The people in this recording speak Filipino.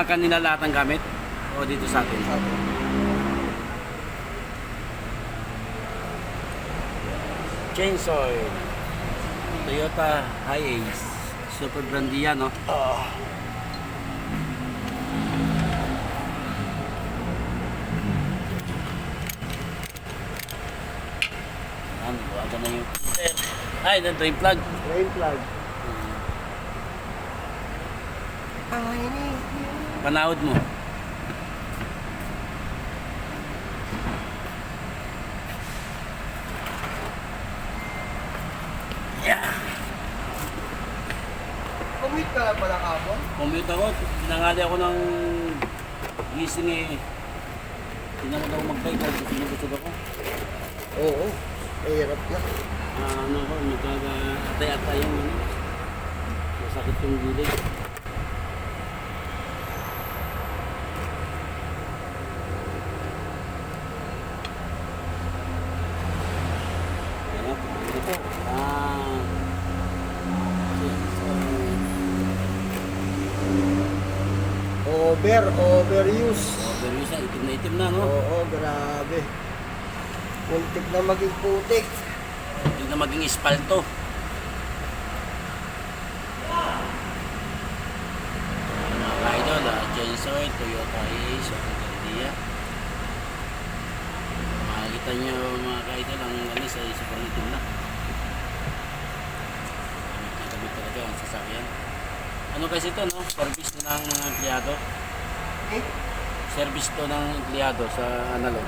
kanila lahat ng gamit? O dito sa atin? Sa atin. Chainsaw. Toyota Hiace. Super brandy yan, no? Yan, buwaga na yung... Ay, the drain plug. Drain plug. Ay, ni. Panahod mo. Yeah. Commute ka lang pala kapon? Commute ako. Pinangali ako ng gising eh. Tinamad ako mag-bike kasi sinubusog ako. Oo. Mahirap na. Ano ko, magkaka-atay-atay yung ano. Masakit yung gilid. Ito. Overuse. Overuse na, itim na itim na, no? Oo, grabe. Muntik na maging putik. Hindi na maging espalto. Mga idol, Chainsaw, Toyota Hiace, Autocandia. Makikita nyo mga ka-idol, ang alis ay sobrang itim na. Gamit talaga ang sasakyan. Ano kasi ito, no? Service to ng mga empleyado. Eh? Service to ng empleyado sa analog.